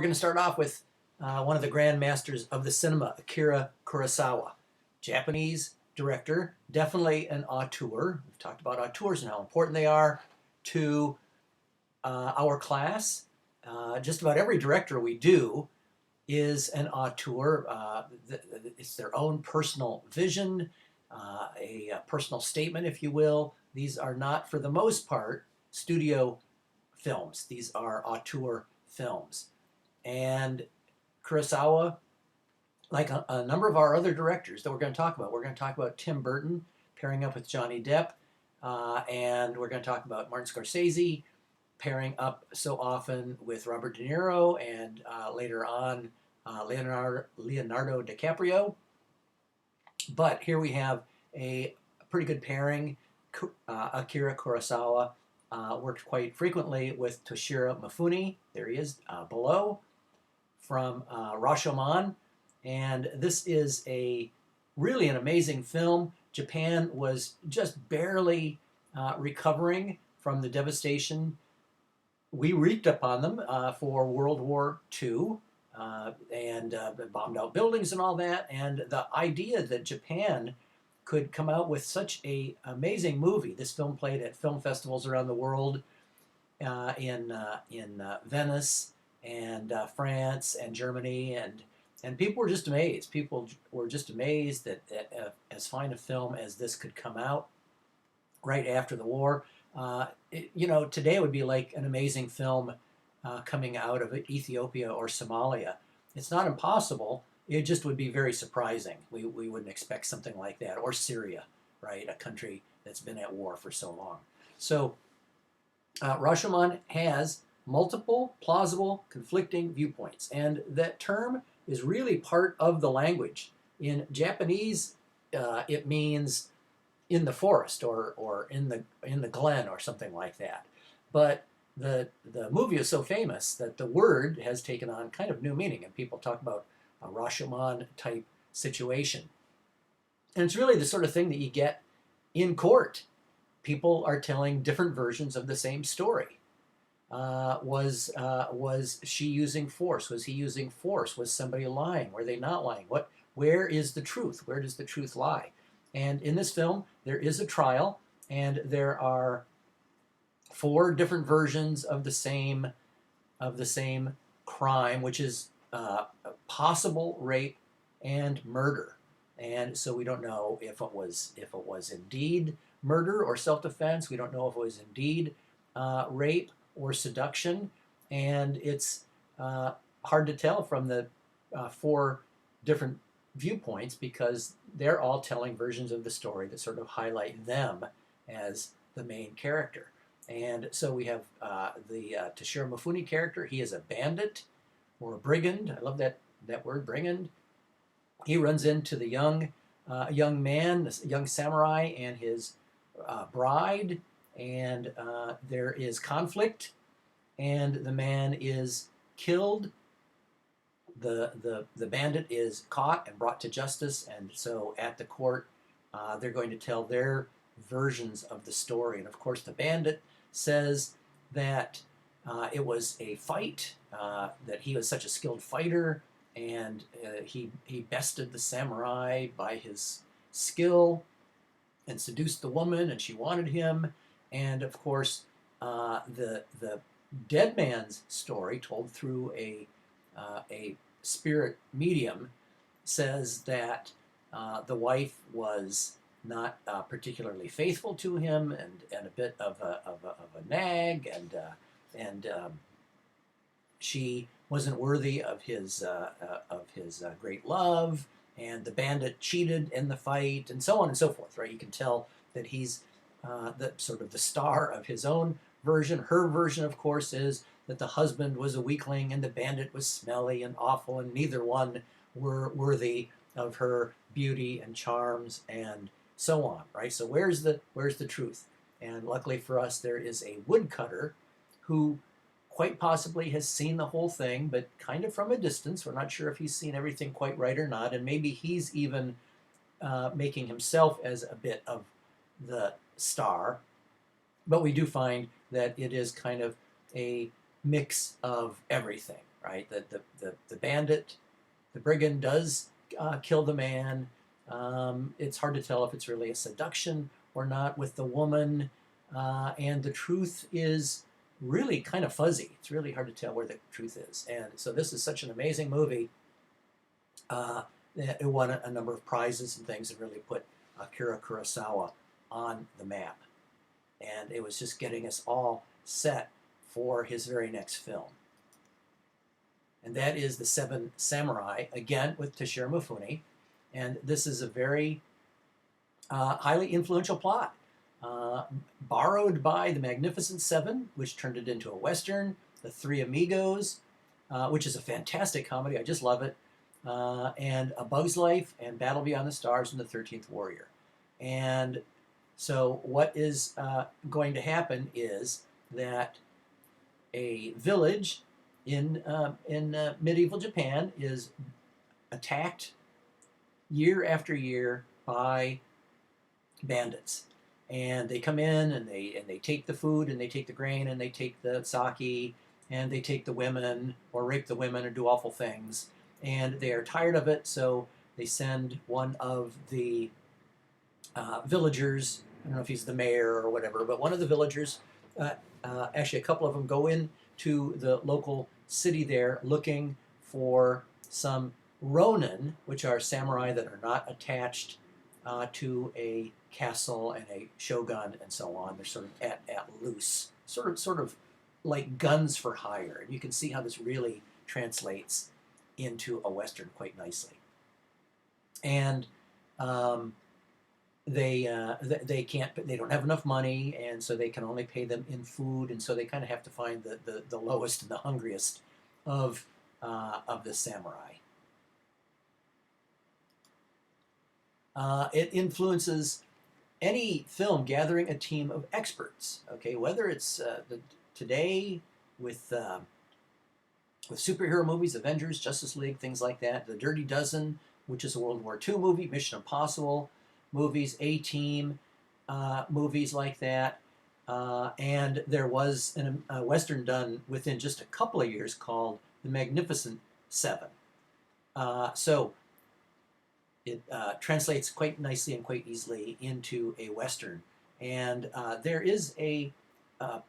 We're going to start off with one of the grand masters of the cinema, Akira Kurosawa. Japanese director, definitely an auteur. We've talked about auteurs and how important they are to our class. Just about every director we do is an auteur. It's their own personal vision, a personal statement, if you will. These are not, for the most part, studio films. These are auteur films. And Kurosawa, like a number of our other directors that we're going to talk about Tim Burton pairing up with Johnny Depp, and we're going to talk about Martin Scorsese pairing up so often with Robert De Niro, and later on Leonardo DiCaprio. But here we have a pretty good pairing. Akira Kurosawa worked quite frequently with Toshiro Mifune. There he is below, from Rashomon. And this is really an amazing film. Japan was just barely recovering from the devastation we wreaked upon them for World War II, and bombed out buildings and all that. And the idea that Japan could come out with such an amazing movie. This film played at film festivals around the world, in Venice and France and Germany, and people were just amazed. People were just amazed that as fine a film as this could come out right after the war. Today it would be like an amazing film coming out of Ethiopia or Somalia. It's not impossible. It just would be very surprising. We wouldn't expect something like that. Or Syria, right? A country that's been at war for so long. So Rashomon has multiple, plausible, conflicting viewpoints. And that term is really part of the language. In Japanese, it means in the forest or in the glen or something like that. But the movie is so famous that the word has taken on kind of new meaning, and people talk about a Rashomon type situation. And it's really the sort of thing that you get in court. People are telling different versions of the same story. Was she using force? Was he using force? Was somebody lying? Were they not lying? Where is the truth? Where does the truth lie? And in this film, there is a trial, and there are 4 different versions of the same crime, which is possible rape and murder. And so we don't know if it was indeed murder or self-defense. We don't know if it was indeed rape or seduction, and it's hard to tell from the 4 different viewpoints, because they're all telling versions of the story that sort of highlight them as the main character. And so we have the Toshiro Mifune character. He is a bandit or a brigand. I love that word, brigand. He runs into the young man, this young samurai, and his bride, and there is conflict, and the man is killed. The bandit is caught and brought to justice, and so at the court, they're going to tell their versions of the story. And of course, the bandit says that it was a fight, that he was such a skilled fighter, and he bested the samurai by his skill and seduced the woman, and she wanted him. And of course, the dead man's story, told through a spirit medium, says that the wife was not particularly faithful to him, and a bit of a nag, and she wasn't worthy of his great love, and the bandit cheated in the fight, and so on and so forth. Right? You can tell that he's the sort of the star of his own version. Her version, of course, is that the husband was a weakling and the bandit was smelly and awful, and neither one were worthy of her beauty and charms and so on, right? So where's the truth? And luckily for us, there is a woodcutter who quite possibly has seen the whole thing, but kind of from a distance. We're not sure if he's seen everything quite right or not, and maybe he's even making himself as a bit of the star. But we do find that it is kind of a mix of everything. right? The bandit, the brigand does kill the man. It's hard to tell if it's really a seduction or not with the woman, and the truth is really kind of fuzzy. It's really hard to tell where the truth is. And so this is such an amazing movie. It won a number of prizes and things and really put Akira Kurosawa on the map. And it was just getting us all set for his very next film. And that is The Seven Samurai, again with Toshiro Mifune. And this is a very highly influential plot. Borrowed by The Magnificent Seven, which turned it into a Western, The Three Amigos, which is a fantastic comedy. I just love it. And A Bug's Life and Battle Beyond the Stars and The 13th Warrior. And so what is going to happen is that a village in medieval Japan is attacked year after year by bandits. And they come in and they take the food and they take the grain and they take the sake and they take the women or rape the women or do awful things. And they are tired of it, so they send one of the villagers, I don't know if he's the mayor or whatever, but one of the villagers, actually a couple of them go into the local city there looking for some ronin, which are samurai that are not attached to a castle and a shogun and so on. They're sort of at loose, sort of like guns for hire. And you can see how this really translates into a Western quite nicely. And they don't have enough money, and so they can only pay them in food, and so they kind of have to find the lowest and the hungriest of the samurai. It influences any film gathering a team of experts. Okay, whether it's today with superhero movies, Avengers, Justice League, things like that. The Dirty Dozen, which is a World War II movie, Mission Impossible movies, A-Team movies like that. And there was a Western done within just a couple of years called The Magnificent Seven. So it translates quite nicely and quite easily into a Western. And there is a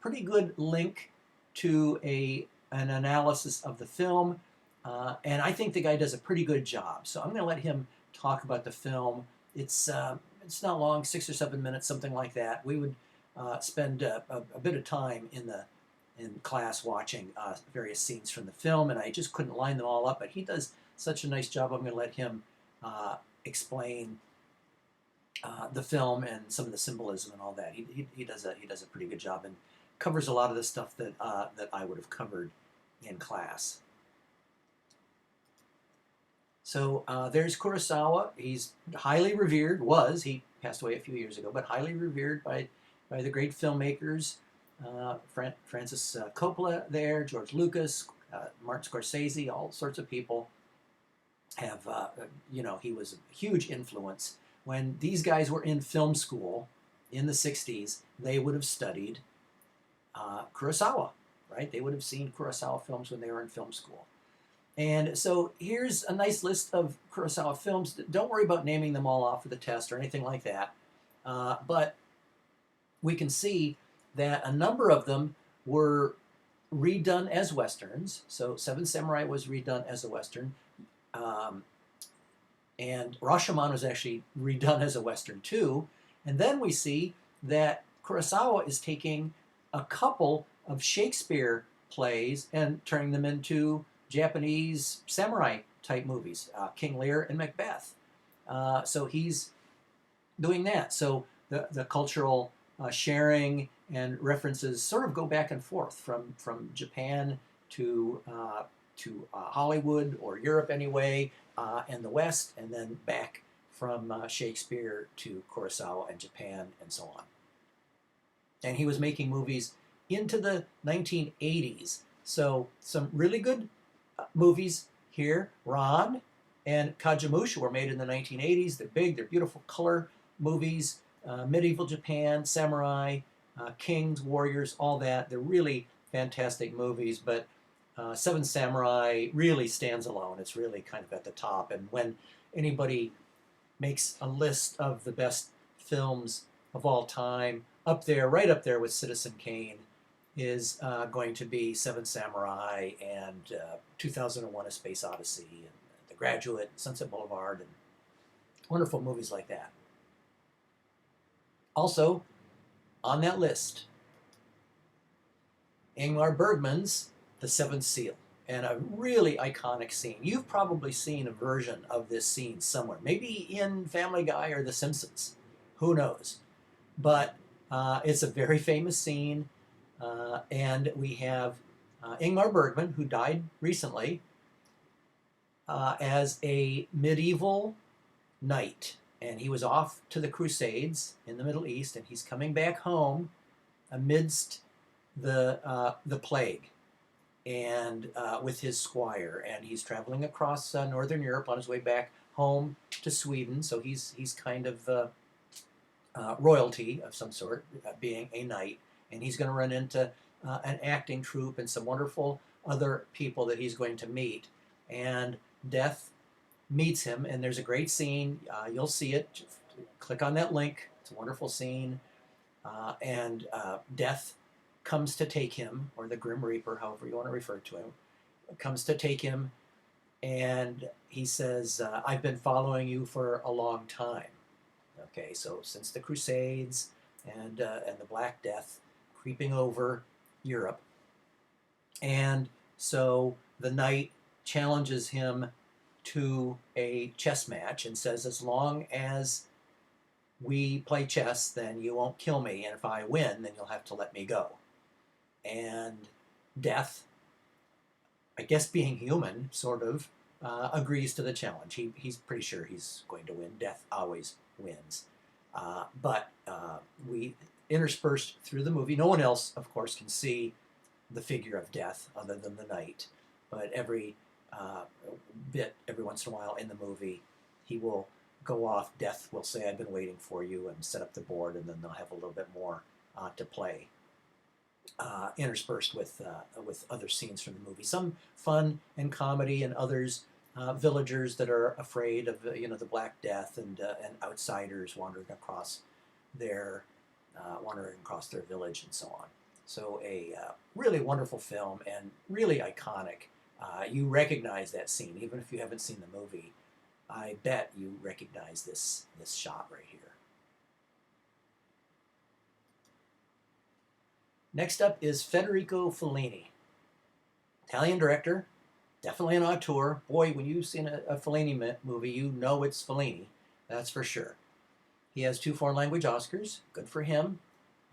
pretty good link to an analysis of the film, and I think the guy does a pretty good job. So I'm going to let him talk about the film. It's not long, 6 or 7 minutes, something like that. We would spend a bit of time in class watching various scenes from the film, and I just couldn't line them all up. But he does such a nice job. I'm going to let him explain the film and some of the symbolism and all that. He does a pretty good job and covers a lot of the stuff that I would have covered in class. So there's Kurosawa. He's highly revered, he passed away a few years ago, but highly revered by the great filmmakers. Francis Coppola there, George Lucas, Martin Scorsese, all sorts of people have, he was a huge influence. When these guys were in film school in the 60s, they would have studied Kurosawa, right? They would have seen Kurosawa films when they were in film school. And so here's a nice list of Kurosawa films. Don't worry about naming them all off for the test or anything like that. But we can see that a number of them were redone as Westerns. So Seven Samurai was redone as a Western. And Rashomon was actually redone as a Western too. And then we see that Kurosawa is taking a couple of Shakespeare plays and turning them into Japanese samurai type movies, King Lear and Macbeth. So he's doing that. So the cultural sharing and references sort of go back and forth from Japan to Hollywood or Europe anyway, and the West, and then back from Shakespeare to Kurosawa and Japan and so on. And he was making movies into the 1980s. So some really good movies here. Ran and Kagemusha were made in the 1980s. They're big, they're beautiful color movies, medieval Japan, samurai, kings, warriors, all that. They're really fantastic movies, but Seven Samurai really stands alone. It's really kind of at the top. And when anybody makes a list of the best films of all time, up there, right up there with Citizen Kane, is going to be Seven Samurai and 2001: A Space Odyssey and The Graduate, Sunset Boulevard, and wonderful movies like that. Also, on that list, Ingmar Bergman's The Seventh Seal, and a really iconic scene. You've probably seen a version of this scene somewhere, maybe in Family Guy or The Simpsons. Who knows? But it's a very famous scene, and we have Ingmar Bergman, who died recently, as a medieval knight. And he was off to the Crusades in the Middle East, and he's coming back home amidst the plague, and with his squire, and he's traveling across Northern Europe on his way back home to Sweden. So he's kind of royalty of some sort, being a knight, and he's going to run into an acting troupe and some wonderful other people that he's going to meet, and death meets him, and there's a great scene. You'll see it. Just click on that link. It's a wonderful scene, and death comes to take him, or the Grim Reaper, however you want to refer to him, comes to take him, and he says, I've been following you for a long time. Okay, so since the Crusades and the Black Death creeping over Europe. And so the knight challenges him to a chess match and says, as long as we play chess, then you won't kill me, and if I win, then you'll have to let me go. And Death, I guess being human, sort of, agrees to the challenge. He's pretty sure he's going to win. Death always wins. But we interspersed through the movie, no one else, of course, can see the figure of Death other than the knight. But every once in a while in the movie, he will go off. Death will say, I've been waiting for you, and set up the board, and then they'll have a little bit more to play, interspersed with other scenes from the movie. Some fun and comedy, and others villagers that are afraid of the Black Death, and outsiders wandering across their village and so on. So a really wonderful film and really iconic. You recognize that scene, even if you haven't seen the movie. I bet you recognize this shot right here. Next up is Federico Fellini, Italian director, definitely an auteur. Boy, when you've seen a Fellini movie, you know it's Fellini, that's for sure. He has 2 foreign language Oscars, good for him.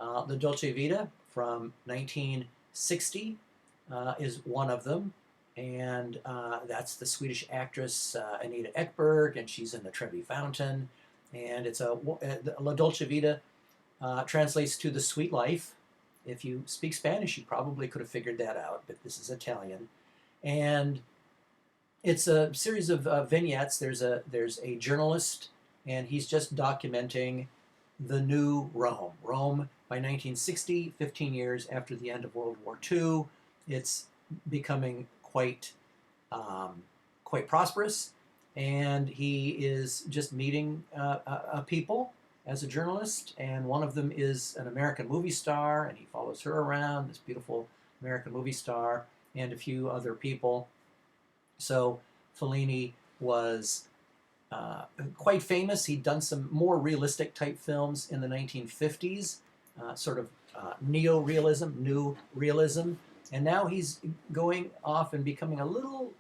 La Dolce Vita from 1960 is one of them. And that's the Swedish actress Anita Ekberg, and she's in the Trevi Fountain. And it's La Dolce Vita translates to The Sweet Life. If you speak Spanish, you probably could have figured that out, but this is Italian. And it's a series of vignettes. There's a journalist, and he's just documenting the new Rome. Rome by 1960, 15 years after the end of World War II. It's becoming quite prosperous, and he is just meeting people as a journalist, and one of them is an American movie star, and he follows her around, this beautiful American movie star, and a few other people. So Fellini was quite famous. He'd done some more realistic type films in the 1950s, sort of neo-realism, new realism. And now he's going off and becoming a little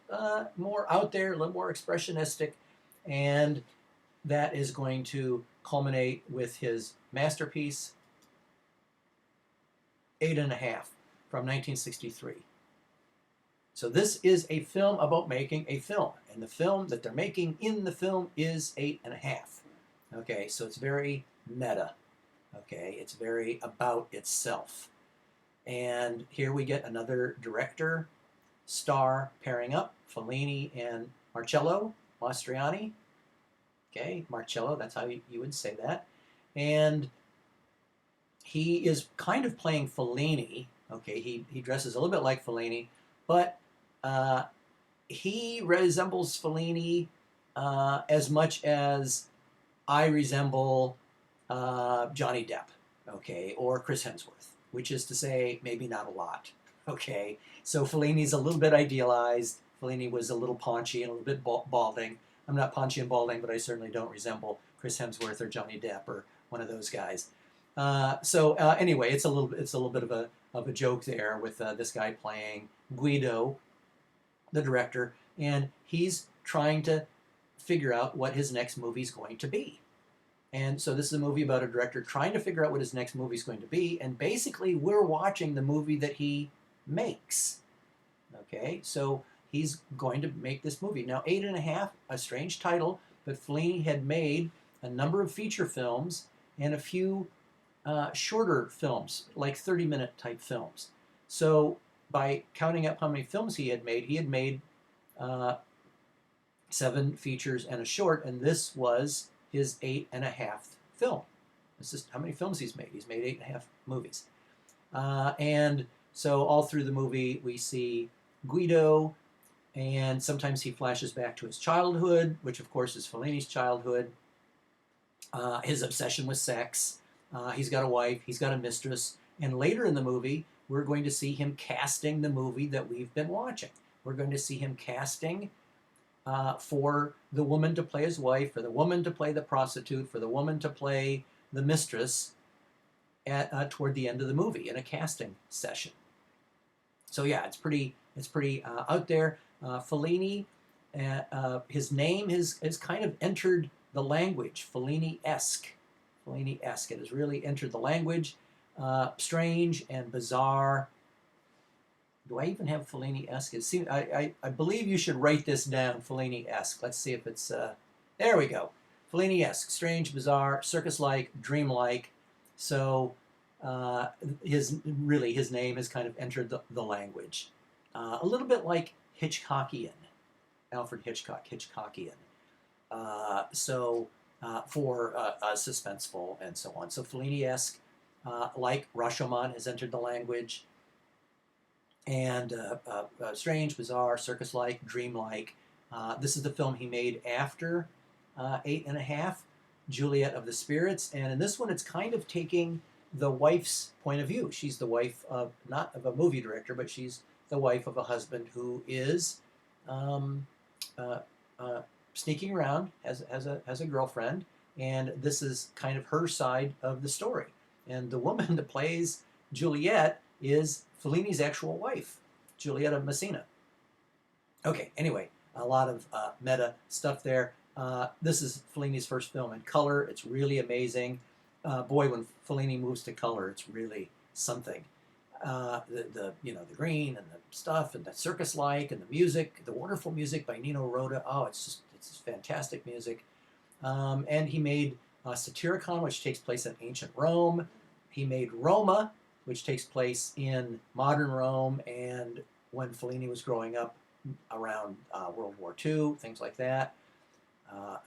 more out there, a little more expressionistic, and that is going to culminate with his masterpiece, 8 1/2, from 1963. So this is a film about making a film, and the film that they're making in the film is 8 1/2. Okay, so it's very meta. Okay, it's very about itself. And here we get another director, star pairing up, Fellini and Marcello Mastroianni. Okay, Marcello, that's how you would say that. And he is kind of playing Fellini. Okay, he dresses a little bit like Fellini, but Uh, he resembles Fellini as much as I resemble Johnny Depp, okay, or Chris Hemsworth, which is to say, maybe not a lot, okay. So Fellini's a little bit idealized. Fellini was a little paunchy and a little bit balding. I'm not paunchy and balding, but I certainly don't resemble Chris Hemsworth or Johnny Depp or one of those guys. Anyway, it's a little bit of a joke there with this guy playing Guido, the director, and he's trying to figure out what his next movie is going to be. And so this is a movie about a director trying to figure out what his next movie is going to be, and basically we're watching the movie that he makes. Okay, so he's going to make this movie. Now, 8½, a strange title, but Fellini had made a number of feature films and a few shorter films, like 30-minute type films. So by counting up how many films he had made 7 features and a short, and this was his 8½th film. This is how many films he's made. He's made 8½ movies. And so all through the movie, we see Guido, and sometimes he flashes back to his childhood, which of course is Fellini's childhood. His obsession with sex. He's got a wife, he's got a mistress, and later in the movie, we're going to see him casting the movie that we've been watching. We're going to see him casting for the woman to play his wife, for the woman to play the prostitute, for the woman to play the mistress toward the end of the movie in a casting session. So yeah, it's pretty out there. Fellini, his name has kind of entered the language, Fellini-esque. Fellini-esque. It has really entered the language. Strange and bizarre. Do I even have Fellini-esque? It seems, I believe you should write this down, Fellini-esque. Let's see if it's, there we go. Fellini-esque, strange, bizarre, circus-like, dreamlike. So his name has kind of entered the language. A little bit like Hitchcockian, Alfred Hitchcock, Hitchcockian. For suspenseful and so on. So Fellini-esque, like Rashomon, has entered the language. And strange, bizarre, circus-like, dreamlike. This is the film he made after 8½, Juliet of the Spirits. And in this one, it's kind of taking the wife's point of view. She's the wife of, not of a movie director, but she's the wife of a husband who is sneaking around, has a girlfriend, and this is kind of her side of the story. And the woman that plays Juliet is Fellini's actual wife, Juliet of Messina. Okay, anyway, a lot of meta stuff there. This is Fellini's first film in color. It's really amazing. Boy, when Fellini moves to color, it's really something. The green and the stuff and the circus-like and the music, the wonderful music by Nino Rota. Oh, it's fantastic music. And he made Satyricon, which takes place in ancient Rome. He made Roma, which takes place in modern Rome and when Fellini was growing up around World War II, things like that.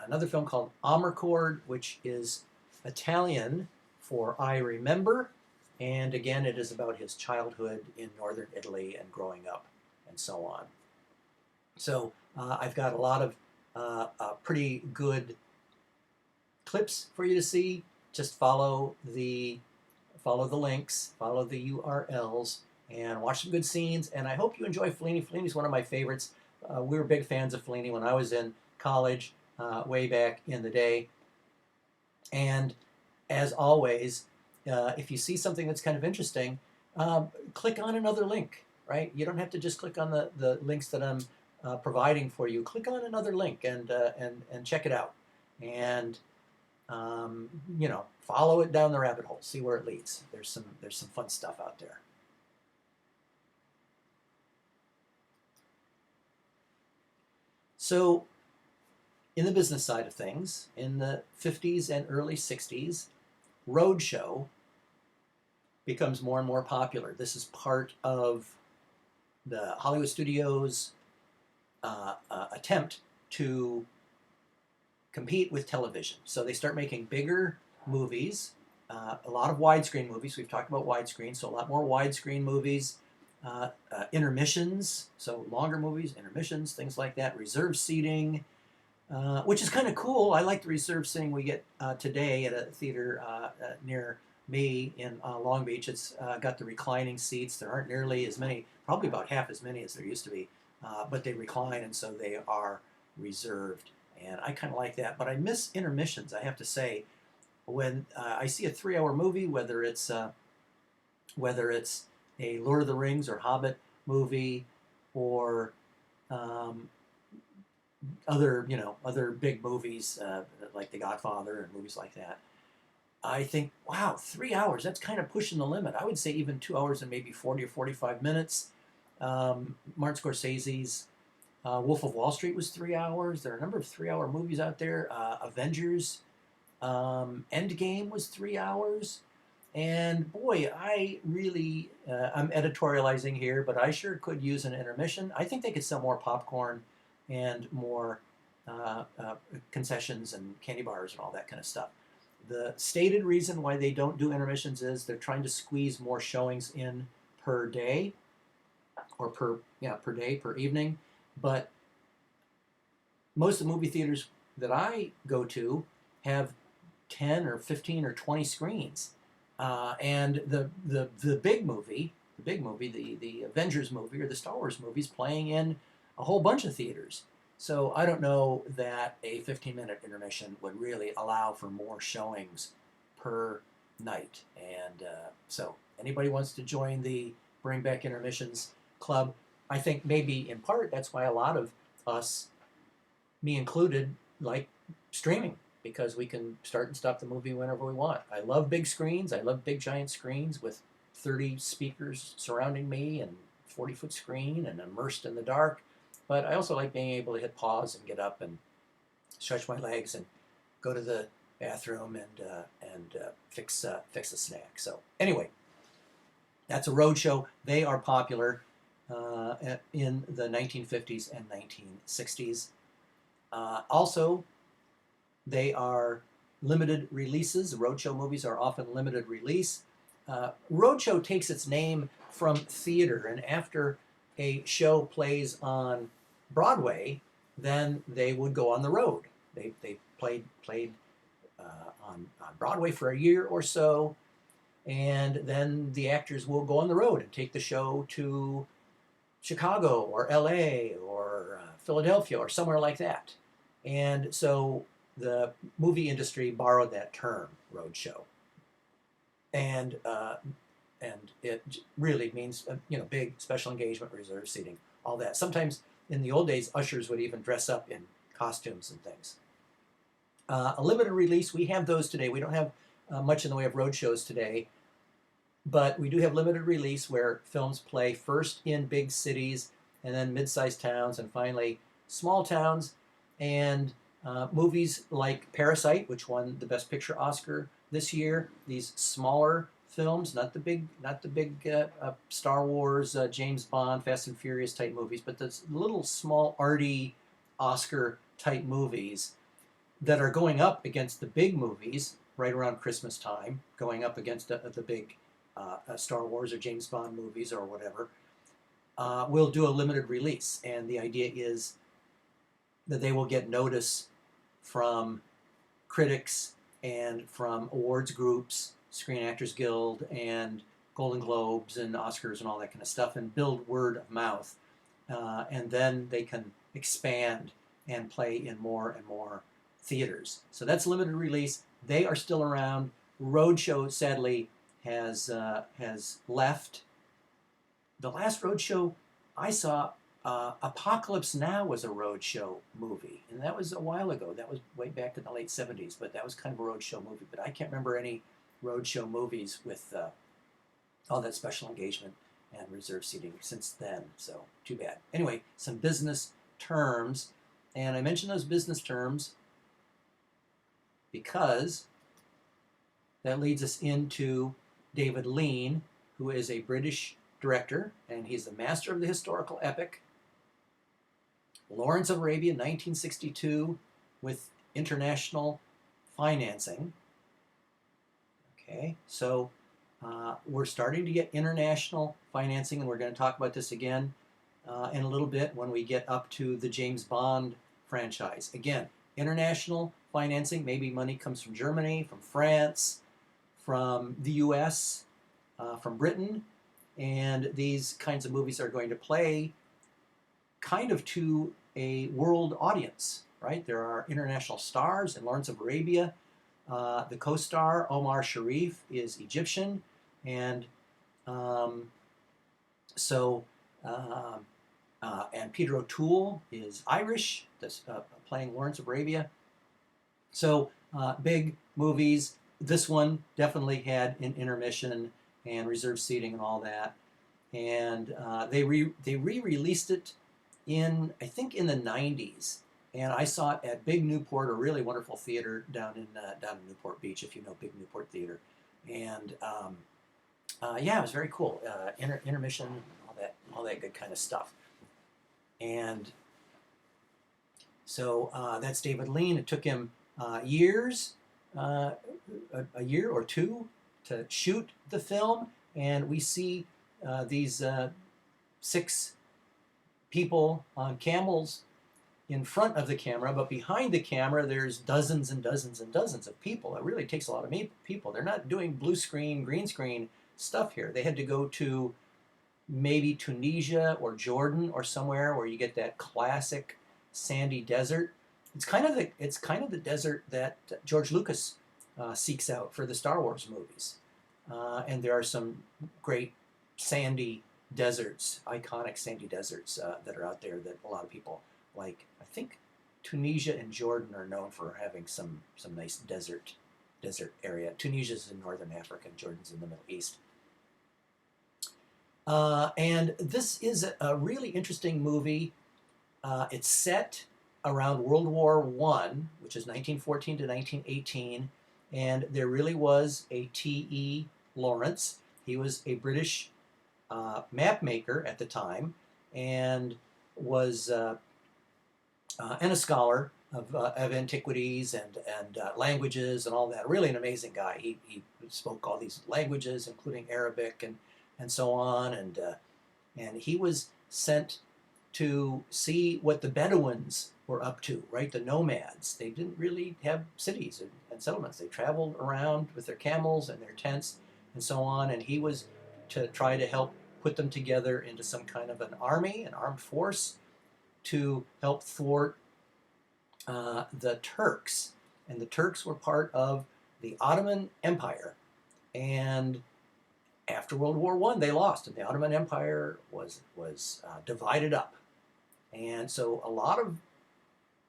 Another film called Amarcord, which is Italian for I Remember. And again, it is about his childhood in northern Italy and growing up and so on. So I've got a lot of pretty good clips for you to see. Just follow the links, follow the URLs, and watch some good scenes. And I hope you enjoy Fellini. Fellini's one of my favorites. We were big fans of Fellini when I was in college, way back in the day. And as always, if you see something that's kind of interesting, click on another link, right? You don't have to just click on the links that I'm providing for you. Click on another link and check it out. And follow it down the rabbit hole. See where it leads. There's some fun stuff out there. So, in the business side of things, in the 50s and early 60s, roadshow becomes more and more popular. This is part of the Hollywood studios' attempt to compete with television. So they start making bigger movies, a lot of widescreen movies. We've talked about widescreen, so a lot more widescreen movies, intermissions, so longer movies, intermissions, things like that, reserve seating, which is kind of cool. I like the reserve seating we get today at a theater near me in Long Beach. It's got the reclining seats. There aren't nearly as many, probably about half as many as there used to be, but they recline, and so they are reserved. And I kind of like that, but I miss intermissions, I have to say. When I see a 3-hour movie, whether it's a Lord of the Rings or Hobbit movie, or um, other big movies like The Godfather and movies like that, I think, wow, 3 hours, that's kind of pushing the limit. I would say even 2 hours and maybe 40 or 45 minutes. Martin Scorsese's Wolf of Wall Street was 3 hours. There are a number of 3-hour movies out there. Avengers Endgame was 3 hours. And boy, I really, I'm editorializing here, but I sure could use an intermission. I think they could sell more popcorn and more concessions and candy bars and all that kind of stuff. The stated reason why they don't do intermissions is they're trying to squeeze more showings in per day, or per day, per evening. But most of the movie theaters that I go to have 10 or 15 or 20 screens. And the big movie, the Avengers movie or the Star Wars movie is playing in a whole bunch of theaters. So I don't know that a 15-minute intermission would really allow for more showings per night. And so anybody wants to join the Bring Back Intermissions Club, I think maybe in part that's why a lot of us, me included, like streaming, because we can start and stop the movie whenever we want. I love big screens. I love big giant screens with 30 speakers surrounding me and 40-foot screen and immersed in the dark. But I also like being able to hit pause and get up and stretch my legs and go to the bathroom and fix a snack. So anyway, that's a roadshow. They are popular in the 1950s and 1960s. Also, they are limited releases. Roadshow movies are often limited release. Roadshow takes its name from theater, and after a show plays on Broadway, then they would go on the road. They played on Broadway for a year or so, and then the actors will go on the road and take the show to Chicago or LA or Philadelphia or somewhere like that. And so the movie industry borrowed that term, roadshow, and it really means big special engagement, reserve seating, all that. Sometimes in the old days, ushers would even dress up in costumes and things. A limited release, we have those today. We don't have much in the way of roadshows today, but we do have limited release where films play first in big cities and then mid-sized towns and finally small towns. And movies like Parasite, which won the Best Picture Oscar this year, these smaller films, not the big Star Wars, James Bond, Fast and Furious type movies, but the little small arty Oscar type movies that are going up against the big movies right around Christmas time, going up against the big Star Wars or James Bond movies or whatever, will do a limited release. And the idea is that they will get notice from critics and from awards groups, Screen Actors Guild and Golden Globes and Oscars and all that kind of stuff, and build word of mouth. And then they can expand and play in more and more theaters. So that's limited release. They are still around. Roadshow, sadly, has left. The last Roadshow I saw, Apocalypse Now, was a roadshow movie, and that was a while ago. That was way back in the late 70s, but that was kind of a roadshow movie. But I can't remember any roadshow movies with all that special engagement and reserve seating since then, so too bad. Anyway, some business terms, and I mention those business terms because that leads us into David Lean, who is a British director, and he's the master of the historical epic. Lawrence of Arabia, 1962, with international financing. Okay, so We're starting to get international financing, and we're going to talk about this again in a little bit when we get up to the James Bond franchise. Again, international financing, maybe money comes from Germany, from France, from the US, from Britain, and these kinds of movies are going to play kind of to a world audience, right? There are international stars in Lawrence of Arabia. The co-star, Omar Sharif, is Egyptian, and um, so and Peter O'Toole is Irish, playing Lawrence of Arabia. So big movies. This one definitely had an intermission and reserved seating and all that. And they re-released it in, I think, in the 90s. And I saw it at Big Newport, a really wonderful theater down in Newport Beach, if you know Big Newport Theater. And yeah, it was very cool. Intermission, all that good kind of stuff. And so that's David Lean. It took him years, a year or two, to shoot the film, and we see these 6 people on camels in front of the camera, but behind the camera there's dozens and dozens and dozens of people. It really takes a lot of people. They're not doing blue screen, green screen stuff here. They had to go to maybe Tunisia or Jordan or somewhere where you get that classic sandy desert. It's kind of the desert that George Lucas seeks out for the Star Wars movies. And there are some great sandy deserts, iconic sandy deserts that are out there that a lot of people like. I think Tunisia and Jordan are known for having some nice desert area. Tunisia's in northern Africa, and Jordan's in the Middle East. And this is a really interesting movie. It's set around World War I, which is 1914 to 1918, and there really was a T.E. Lawrence. He was a British map maker at the time, and was and a scholar of antiquities and languages and all that. Really an amazing guy. He spoke all these languages, including Arabic and so on, and he was sent to see what the Bedouins were up to, right? The nomads. They didn't really have cities and settlements. They traveled around with their camels and their tents and so on, and he was to try to help put them together into some kind of an army, an armed force, to help thwart the Turks. And the Turks were part of the Ottoman Empire, and after World War I, they lost, and the Ottoman Empire was divided up. And so a lot of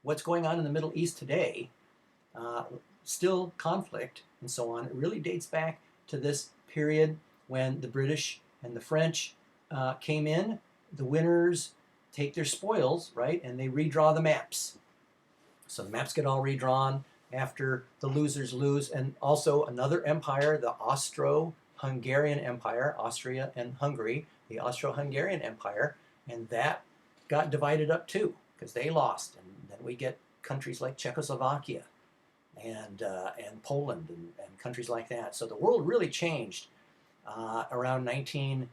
what's going on in the Middle East today, still conflict and so on, it really dates back to this period when the British and the French came in. The winners take their spoils, right, and they redraw the maps. So the maps get all redrawn after the losers lose. And also another empire, the Austro-Hungarian Empire, Austria and Hungary, the Austro-Hungarian Empire, and that got divided up too, because they lost. And then we get countries like Czechoslovakia and Poland and countries like that. So the world really changed around 1919,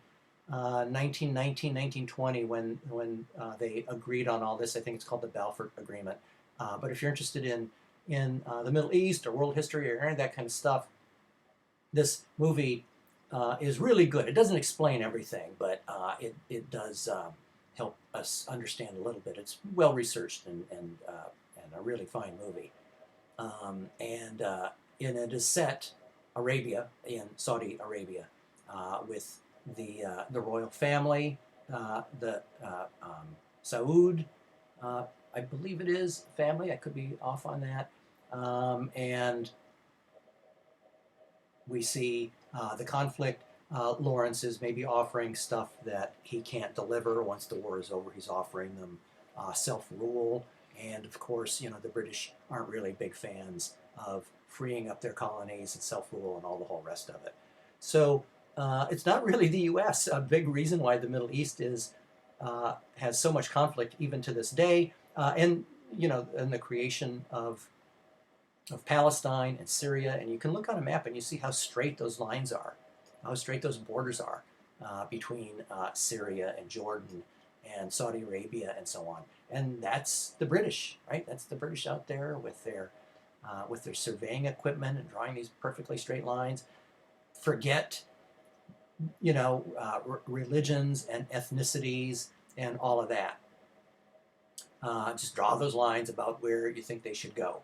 1920, when they agreed on all this. I think it's called the Balfour Agreement. But if you're interested in the Middle East or world history or any of that kind of stuff, this movie is really good. It doesn't explain everything, but it does help us understand a little bit. It's well researched and a really fine movie. And it is set in Saudi Arabia, with the royal family, the Saud, I believe it is family. I could be off on that. And we see the conflict. Lawrence is maybe offering stuff that he can't deliver. Once the war is over, he's offering them self-rule. And of course, the British aren't really big fans of freeing up their colonies and self-rule and all the whole rest of it. So it's not really the U.S. A big reason why the Middle East has so much conflict even to this day. And the creation of Palestine and Syria, and you can look on a map and you see how straight those lines are. how straight those borders are between Syria and Jordan and Saudi Arabia and so on. And that's the British, right? That's the British out there with their surveying equipment and drawing these perfectly straight lines. Forget, religions and ethnicities and all of that. Just draw those lines about where you think they should go.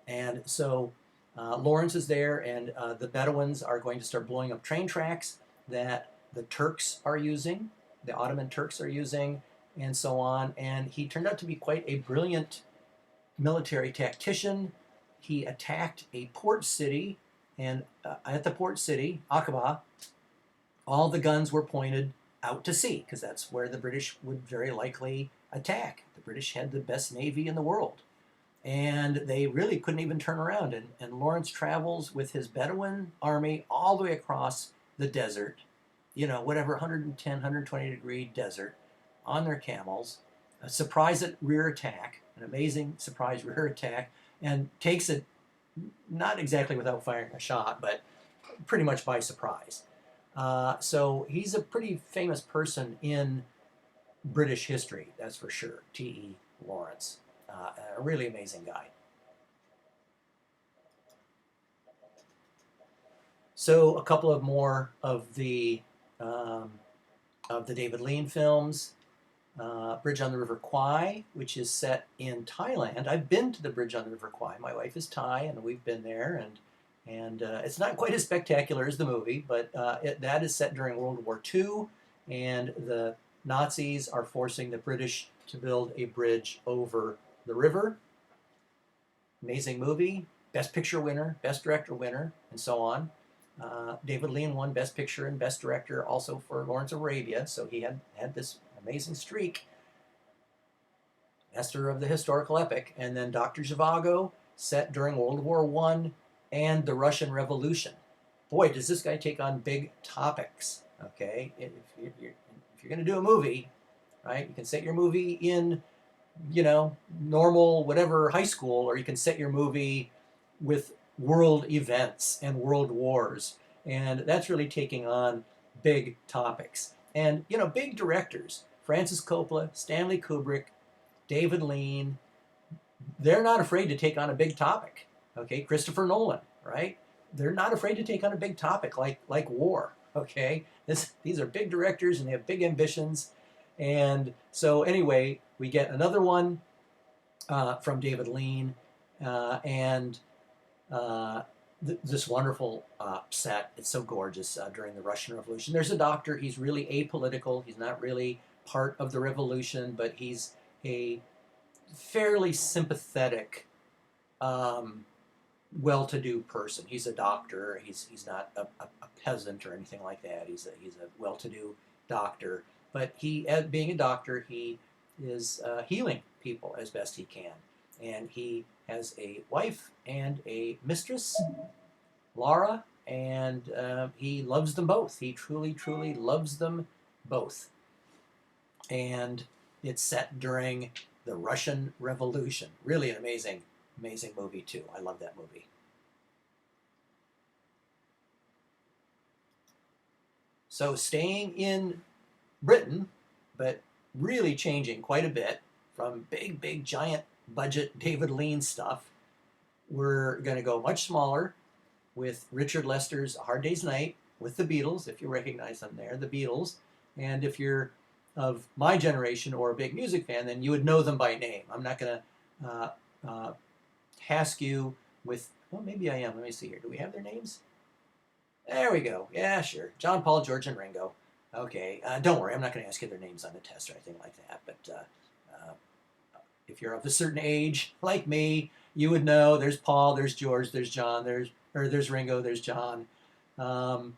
And so Lawrence is there, and the Bedouins are going to start blowing up train tracks that the Turks are using, the Ottoman Turks are using, and so on. And he turned out to be quite a brilliant military tactician. He attacked a port city, and at the port city, Aqaba, all the guns were pointed out to sea, because that's where the British would very likely attack. The British had the best navy in the world, and they really couldn't even turn around. And Lawrence travels with his Bedouin army all the way across the desert, whatever, 110, 120 degree desert, on their camels, a surprise rear attack, an amazing surprise rear attack, and takes it not exactly without firing a shot, but pretty much by surprise. So he's a pretty famous person in British history, that's for sure. T.E. Lawrence, a really amazing guy. So a couple of more of the David Lean films. Bridge on the River Kwai, which is set in Thailand. I've been to the Bridge on the River Kwai. My wife is Thai, and we've been there, and it's not quite as spectacular as the movie, but that is set during World War II, and the Nazis are forcing the British to build a bridge over the river. Amazing movie, Best Picture winner, Best Director winner, and so on. David Lean won Best Picture and Best Director also for Lawrence of Arabia, so he had this amazing streak. Master of the historical epic. And then Dr. Zhivago, set during World War I and the Russian Revolution. Boy, does this guy take on big topics, okay? If you're going to do a movie, right, you can set your movie in, normal whatever high school, or you can set your movie with world events and world wars. And that's really taking on big topics. And, big directors, Francis Coppola, Stanley Kubrick, David Lean, they're not afraid to take on a big topic. Okay, Christopher Nolan, right? They're not afraid to take on a big topic like war. Okay, these are big directors and they have big ambitions. And so anyway, we get another one from David Lean, and this wonderful set. It's so gorgeous during the Russian Revolution. There's a doctor. He's really apolitical. He's not really part of the revolution, but he's a fairly sympathetic, well-to-do person. He's a doctor. He's not a peasant or anything like that. He's a well-to-do doctor. But being a doctor, he is healing people as best he can. And he has a wife and a mistress, Laura, and he loves them both. He truly, truly loves them both. And it's set during the Russian Revolution. Really an amazing, amazing movie, too. I love that movie. So staying in Britain, but really changing quite a bit from big, big, giant budget David Lean stuff. We're going to go much smaller with Richard Lester's A Hard Day's Night with the Beatles, if you recognize them there, the Beatles. And if you're of my generation or a big music fan, then you would know them by name. I'm not going to task you with, well, maybe I am. Let me see here. Do we have their names? There we go. Yeah, sure. John, Paul, George, and Ringo. Okay. Don't worry. I'm not going to ask you their names on the test or anything like that. But if you're of a certain age, like me, you would know there's Paul, there's George, there's John, there's Ringo, there's John, and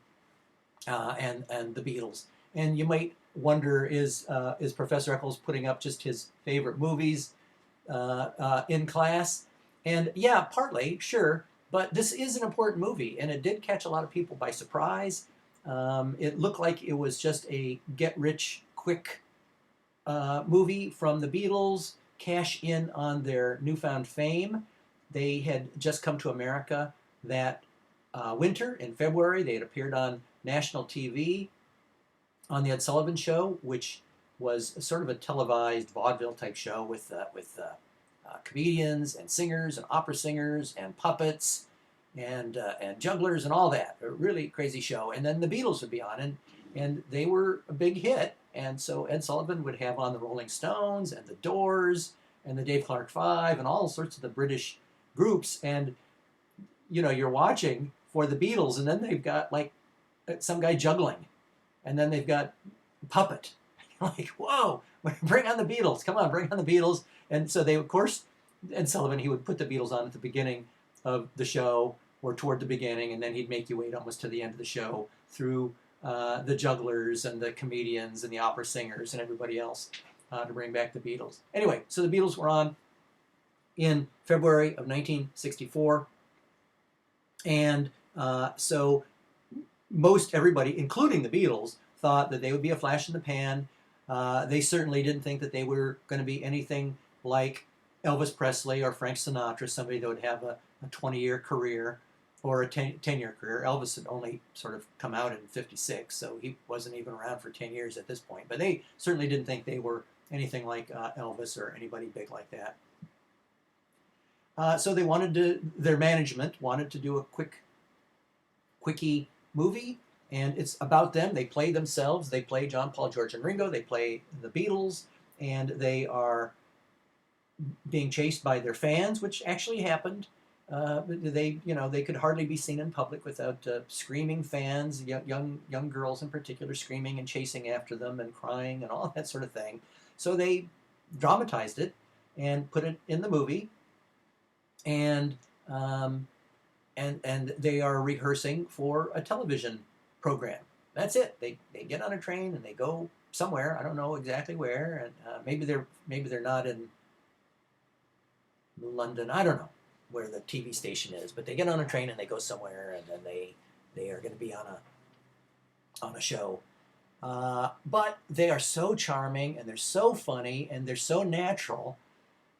the Beatles. And you might wonder, is Professor Eccles putting up just his favorite movies in class? And yeah, partly, sure, but this is an important movie, and it did catch a lot of people by surprise. It looked like it was just a get-rich-quick movie from the Beatles, cash in on their newfound fame. They had just come to America that winter in February. They had appeared on national TV on the Ed Sullivan Show, which was sort of a televised vaudeville type show with comedians and singers and opera singers and puppets and jugglers and all that. A really crazy show. And then the Beatles would be on, and they were a big hit. And so Ed Sullivan would have on the Rolling Stones and the Doors and the Dave Clark Five and all sorts of the British groups. And you know, you're watching for the Beatles, and then they've got like some guy juggling, and then they've got puppet. Like, whoa, bring on the Beatles. Come on, bring on the Beatles. And so they, of course, Ed Sullivan, he would put the Beatles on at the beginning of the show or toward the beginning, and then he'd make you wait almost to the end of the show through the jugglers and the comedians and the opera singers and everybody else to bring back the Beatles. Anyway, so the Beatles were on in February of 1964. And so most everybody, including the Beatles, thought that they would be a flash in the pan. They certainly didn't think that they were going to be anything like Elvis Presley or Frank Sinatra, somebody that would have a 20-year career or a 10-year career. Elvis had only sort of come out in 56, so he wasn't even around for 10 years at this point. But they certainly didn't think they were anything like Elvis or anybody big like that. So they wanted to, their management wanted to do a quickie movie, and it's about them. They play themselves. They play John, Paul, George, and Ringo. They play the Beatles, and they are being chased by their fans, which actually happened. They could hardly be seen in public without screaming fans, young girls in particular, screaming and chasing after them and crying and all that sort of thing. So they dramatized it and put it in the movie, and they are rehearsing for a television program. That's it. They get on a train and they go somewhere. I don't know exactly where, and maybe they're not in London. I don't know where the TV station is, but they get on a train and they go somewhere, and then they are going to be on a show. But they are so charming, and they're so funny, and they're so natural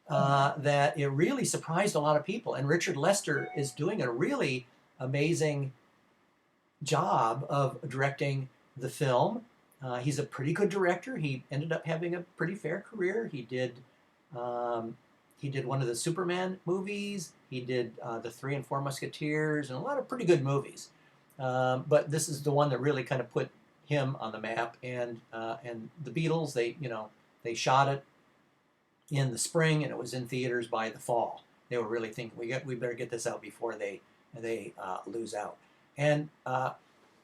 that it really surprised a lot of people. And Richard Lester is doing a really amazing job of directing the film. He's a pretty good director. He ended up having a pretty fair career. He did one of the Superman movies. He did The Three and Four Musketeers, and a lot of pretty good movies. But this is the one that really kind of put him on the map. And the Beatles, they shot it in the spring, and it was in theaters by the fall. They were really thinking, we better get this out before they lose out. And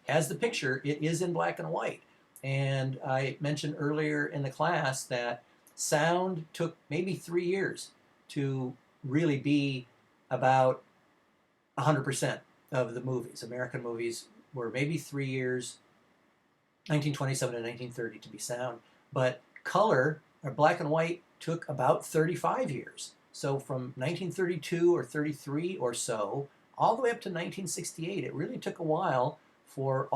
as the picture, it is in black and white. And I mentioned earlier in the class that sound took maybe 3 years to really be about 100% of the movies. American movies were maybe 3 years, 1927 and 1930 to be sound. But color, or black and white, took about 35 years. So from 1932 or 33 or so, all the way up to 1968, it really took a while for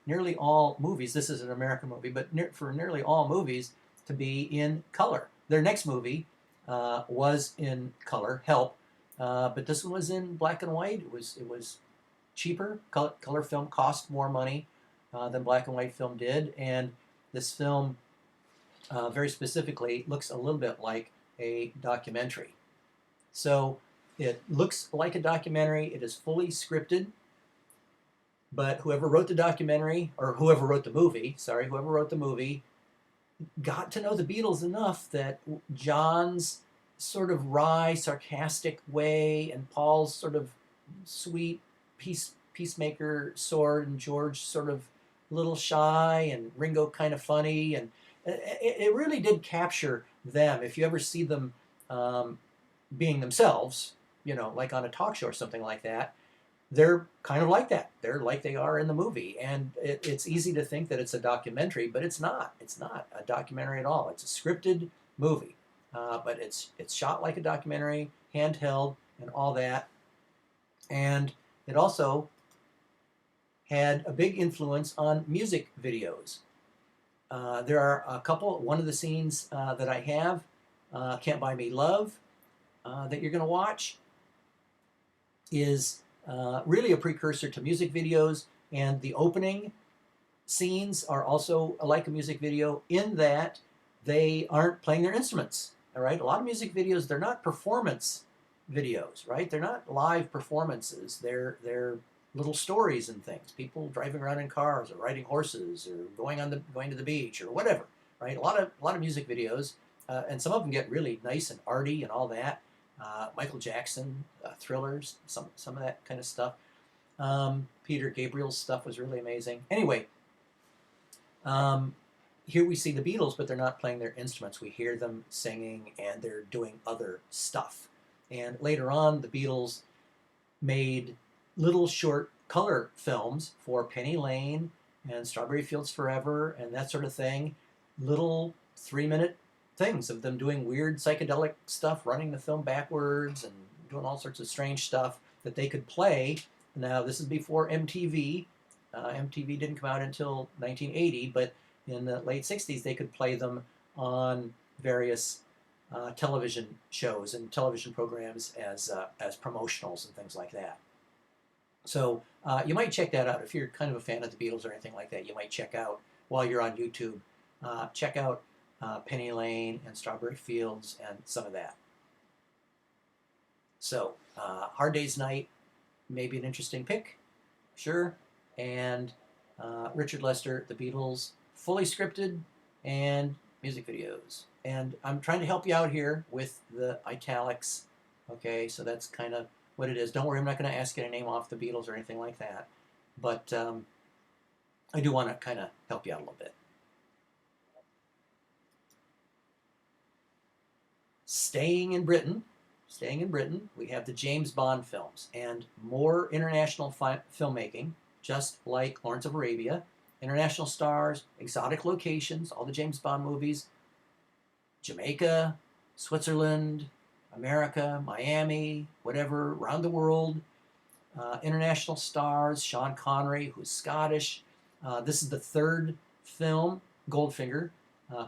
nearly all movies, this is an American movie, but for nearly all movies to be in color. Their next movie was in color, Help, but this one was in black and white. It was cheaper. Color film cost more money than black and white film did, and this film very specifically looks a little bit like a documentary. So it looks like a documentary. It is fully scripted, but whoever wrote the documentary, or whoever wrote the movie, got to know the Beatles enough that John's sort of wry, sarcastic way, and Paul's sort of sweet peacemaker sort, and George sort of a little shy, and Ringo kind of funny, and it really did capture them. If you ever see them being themselves, like on a talk show or something like that, they're kind of like that. They're like they are in the movie. And it's easy to think that it's a documentary, but it's not. It's not a documentary at all. It's a scripted movie. But it's shot like a documentary, handheld, and all that. And it also had a big influence on music videos. There are a couple. One of the scenes that I have, Can't Buy Me Love, that you're going to watch, is really a precursor to music videos. And the opening scenes are also like a music video in that they aren't playing their instruments. All right, a lot of music videos, they're not performance videos, right? They're not live performances. They're little stories and things. People driving around in cars or riding horses or going to the beach or whatever, right? A lot of music videos, and some of them get really nice and arty and all that. Michael Jackson, thrillers, some of that kind of stuff. Peter Gabriel's stuff was really amazing. Anyway, here we see the Beatles, but they're not playing their instruments. We hear them singing, and they're doing other stuff. And later on, the Beatles made little short color films for Penny Lane and Strawberry Fields Forever and that sort of thing. Little 3-minute things of them doing weird psychedelic stuff, running the film backwards and doing all sorts of strange stuff that they could play. Now, this is before MTV. MTV didn't come out until 1980, but in the late 60s, they could play them on various television shows and television programs as promotionals and things like that. So you might check that out if you're kind of a fan of the Beatles or anything like that. You might check out, while you're on YouTube, check out Penny Lane and Strawberry Fields and some of that. So Hard Day's Night, maybe an interesting pick, sure. And Richard Lester, the Beatles, fully scripted and music videos. And I'm trying to help you out here with the italics. Okay, so that's kind of what it is. Don't worry, I'm not going to ask you to name off the Beatles or anything like that. But I do want to kind of help you out a little bit. Staying in Britain, we have the James Bond films and more international filmmaking, just like Lawrence of Arabia. International stars, exotic locations, all the James Bond movies, Jamaica, Switzerland, America, Miami, whatever, around the world. International stars, Sean Connery, who's Scottish. This is the third film, Goldfinger.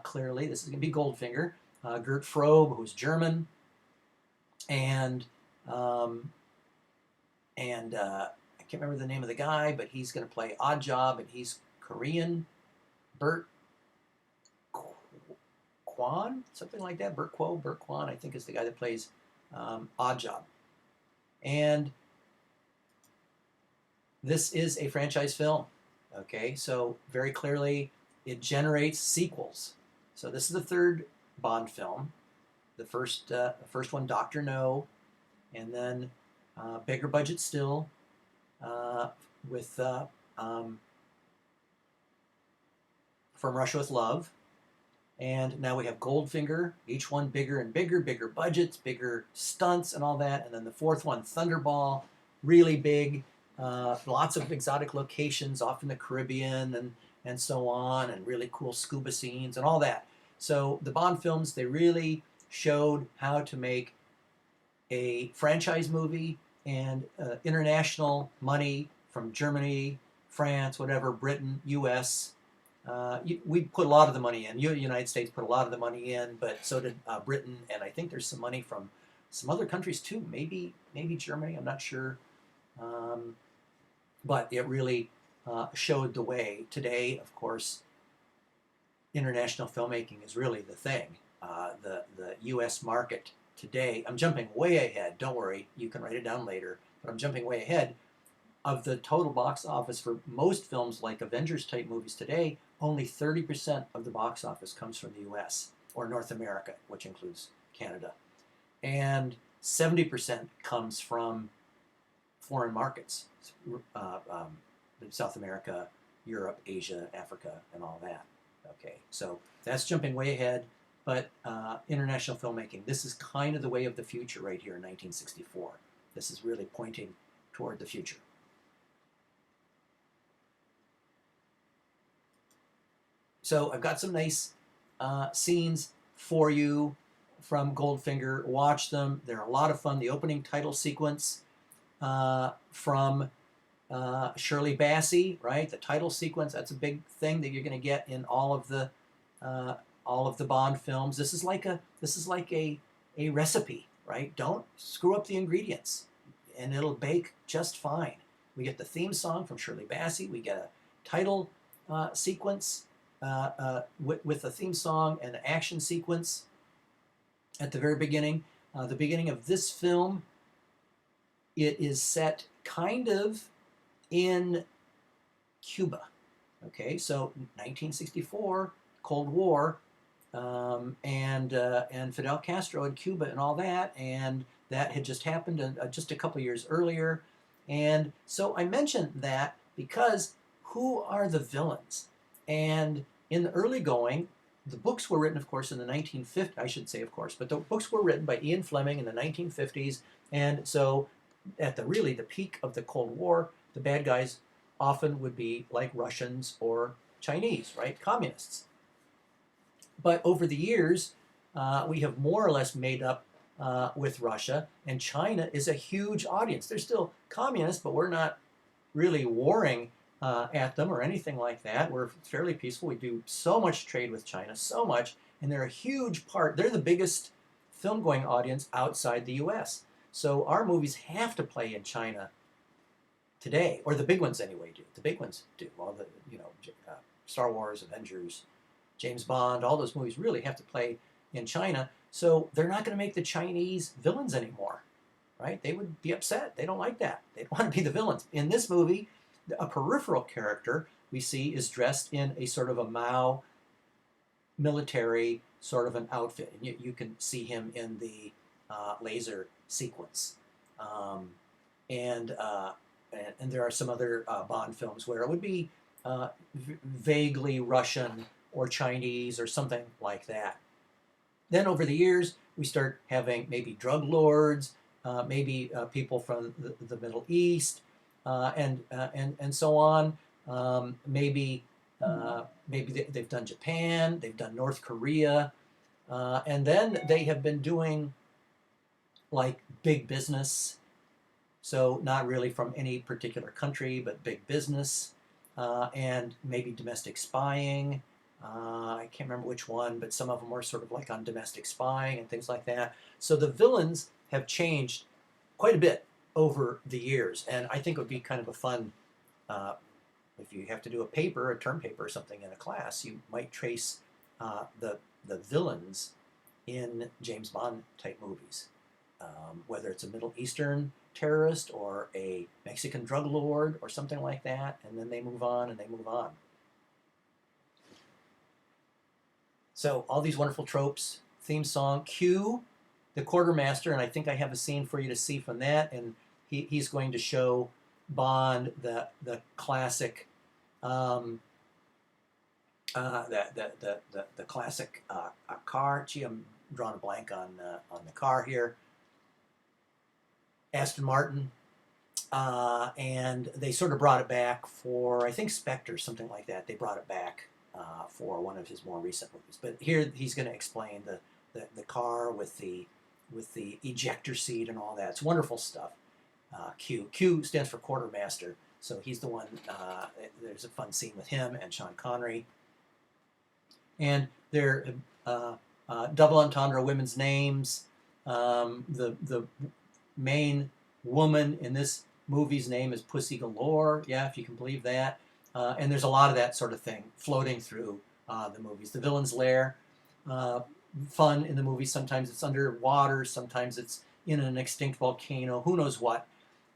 Clearly, this is going to be Goldfinger. Gert Frobe, who's German. And I can't remember the name of the guy, but he's going to play Oddjob, and he's Korean. Bert Kwan, something like that. Bert Kwan, I think, is the guy that plays Oddjob. And this is a franchise film. Okay, so very clearly it generates sequels. So this is the third Bond film. The first one, Dr. No, and then bigger budget still with From Russia with Love. And now we have Goldfinger, each one bigger and bigger budgets, bigger stunts and all that. And then the fourth one, Thunderball, really big, lots of exotic locations off in the Caribbean and so on, and really cool scuba scenes and all that. So the Bond films, they really showed how to make a franchise movie and international money from Germany, France, whatever, Britain, U.S. We put a lot of the money in. The United States put a lot of the money in, but so did Britain, and I think there's some money from some other countries too. Maybe Germany. I'm not sure, but it really showed the way. Today, of course, international filmmaking is really the thing. The U.S. market today. I'm jumping way ahead. Don't worry, you can write it down later. But I'm jumping way ahead. Of the total box office for most films like Avengers type movies today, only 30% of the box office comes from the U.S. or North America, which includes Canada. And 70% comes from foreign markets, South America, Europe, Asia, Africa, and all that. Okay, so that's jumping way ahead, but international filmmaking, this is kind of the way of the future right here in 1964. This is really pointing toward the future. So I've got some nice scenes for you from Goldfinger. Watch them. They're a lot of fun. The opening title sequence from Shirley Bassey, right? The title sequence, that's a big thing that you're going to get in all of the Bond films. This is like a recipe, right? Don't screw up the ingredients, and it'll bake just fine. We get the theme song from Shirley Bassey. We get a title sequence with the theme song and an action sequence at the very beginning. The beginning of this film, it is set kind of in Cuba. Okay, so 1964, Cold War, and Fidel Castro in Cuba and all that, and that had just happened just a couple years earlier. And so I mentioned that because who are the villains? And in the early going, the books were written, of course, in the 1950s, I should say, of course, but the books were written by Ian Fleming in the 1950s. And so at the peak of the Cold War, the bad guys often would be like Russians or Chinese, right? Communists. But over the years, we have more or less made up with Russia, and China is a huge audience. They're still communists, but we're not really warring at them or anything like that. We're fairly peaceful. We do so much trade with China, so much, and they're a huge part. They're the biggest film-going audience outside the U.S. So our movies have to play in China today, or the big ones anyway do. The big ones do. All the, Star Wars, Avengers, James Bond, all those movies really have to play in China. So they're not going to make the Chinese villains anymore, right? They would be upset. They don't like that. They don't want to be the villains. In this movie, a peripheral character we see is dressed in a sort of a Mao military sort of an outfit. And you can see him in the laser sequence. And there are some other Bond films where it would be vaguely Russian or Chinese or something like that. Then over the years, we start having maybe drug lords, maybe people from the Middle East, and so on. Maybe they've done Japan, they've done North Korea, and then they have been doing like big business. So not really from any particular country, but big business, and maybe domestic spying. I can't remember which one, but some of them were sort of like on domestic spying and things like that. So the villains have changed quite a bit over the years, and I think it would be kind of a fun, if you have to do a paper, a term paper or something in a class, you might trace the villains in James Bond type movies, whether it's a Middle Eastern terrorist or a Mexican drug lord or something like that, and then they move on and they move on. So all these wonderful tropes, theme song, Q, the quartermaster, and I think I have a scene for you to see from that, and he's going to show Bond the classic the classic car. Gee, I'm drawing a blank on the car here. Aston Martin, and they sort of brought it back for, I think, Spectre, something like that. They brought it back for one of his more recent movies. But here he's going to explain the car with the ejector seat and all that. It's wonderful stuff. Q stands for quartermaster, so he's the one. There's a fun scene with him and Sean Connery, and they're double entendre women's names. The main woman in this movie's name is Pussy Galore. Yeah, if you can believe that. And there's a lot of that sort of thing floating through the movies. The villain's lair, fun in the movie. Sometimes it's underwater. Sometimes it's in an extinct volcano. Who knows what.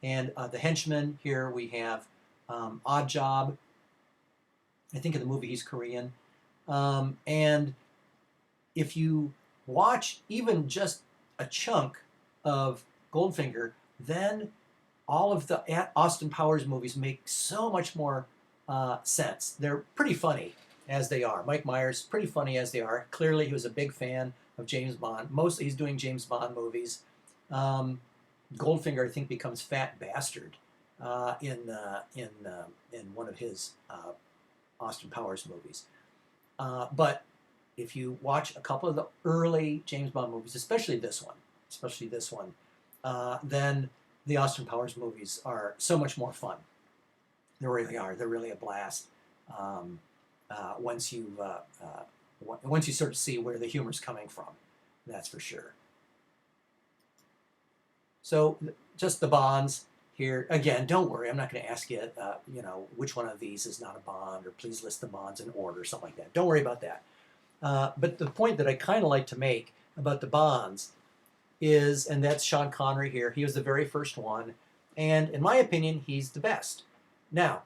And the henchman, here we have Odd Job. I think in the movie he's Korean. And if you watch even just a chunk of Goldfinger, then all of the Austin Powers movies make so much more sense. They're pretty funny as they are. Mike Myers, pretty funny as they are. Clearly, he was a big fan of James Bond. Mostly, he's doing James Bond movies. Goldfinger, I think, becomes Fat Bastard in one of his Austin Powers movies. But if you watch a couple of the early James Bond movies, especially this one, then the Austin Powers movies are so much more fun. They really are. They're really a blast. Once you sort of see where the humor's coming from, that's for sure. So just the Bonds. here. Again, don't worry. I'm not going to ask you, which one of these is not a Bond, or please list the Bonds in order, something like that. Don't worry about that. But the point that I kind of like to make about the Bonds is, and that's Sean Connery here. He was the very first one, and in my opinion, he's the best. Now,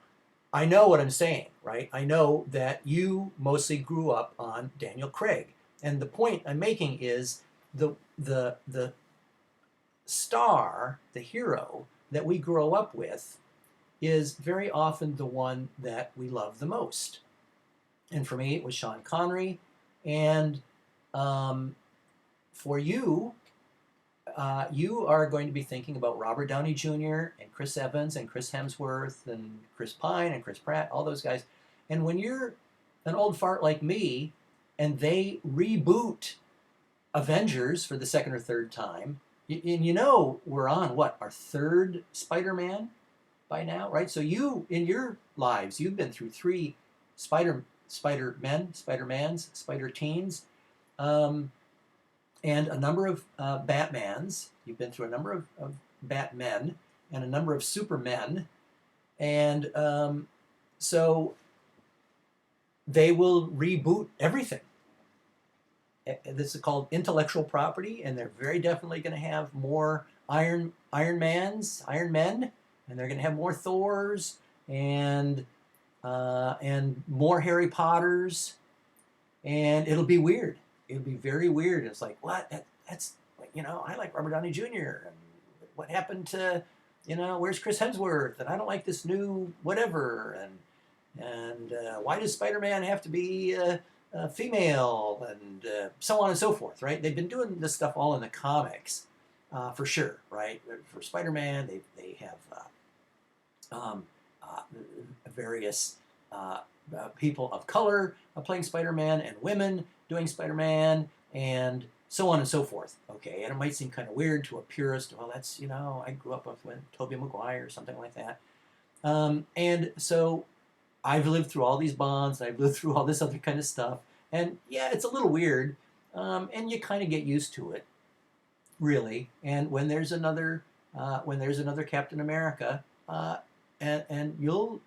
I know what I'm saying, right? I know that you mostly grew up on Daniel Craig, and the point I'm making is the star, the hero that we grow up with, is very often the one that we love the most. And for me, it was Sean Connery, and for you, you are going to be thinking about Robert Downey Jr. and Chris Evans and Chris Hemsworth and Chris Pine and Chris Pratt, all those guys. And when you're an old fart like me and they reboot Avengers for the second or third time, and we're on what, our third Spider-Man by now, right? So you, in your lives, you've been through 3 Spider-Men, Spider-Mans, Spider-Teens, and a number of Batmans. You've been through a number of Batmen and a number of Supermen. And so they will reboot everything. This is called intellectual property, and they're very definitely going to have more Iron Men, and they're going to have more Thors and more Harry Potters, and it'll be weird. It'll be very weird. It's like, what? That's I like Robert Downey Jr. and what happened to, where's Chris Hemsworth? And I don't like this new whatever. And why does Spider-Man have to be female? And so on and so forth, right? They've been doing this stuff all in the comics, for sure, right? For Spider-Man, they have various people of color playing Spider-Man, and women doing Spider-Man, and so on and so forth. Okay, and it might seem kind of weird to a purist. Well, that's, I grew up with Tobey Maguire or something like that. And so I've lived through all these Bonds, and I've lived through all this other kind of stuff. And yeah, it's a little weird, and you kind of get used to it, really. And when there's another Captain America, and you'll,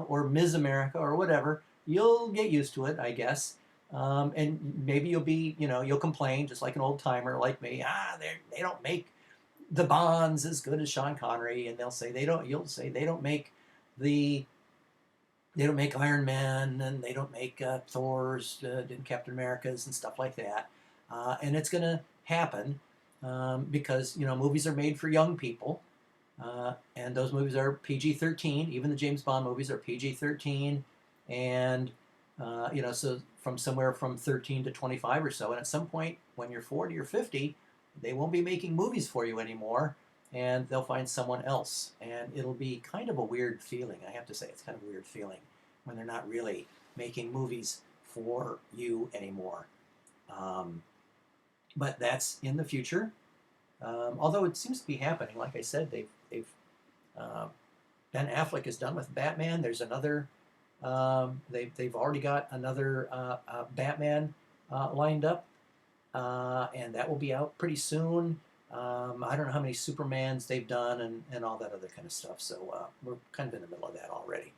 or Ms. America or whatever, you'll get used to it, I guess. And maybe you'll be, you'll complain just like an old timer like me. They don't make the Bonds as good as Sean Connery, and you'll say they don't make Iron Man, and they don't make Thors and Captain Americas and stuff like that. And it's going to happen because, movies are made for young people. And those movies are PG-13. Even the James Bond movies are PG-13. And, so from somewhere from 13 to 25 or so. And at some point, when you're 40 or 50, they won't be making movies for you anymore. And they'll find someone else. And it'll be kind of a weird feeling. I have to say, it's kind of a weird feeling when they're not really making movies for you anymore. But that's in the future. Although it seems to be happening. Like I said, they've Ben Affleck is done with Batman. There's another. They've already got another Batman lined up, and that will be out pretty soon. I don't know how many Supermans they've done and all that other kind of stuff. So we're kind of in the middle of that already.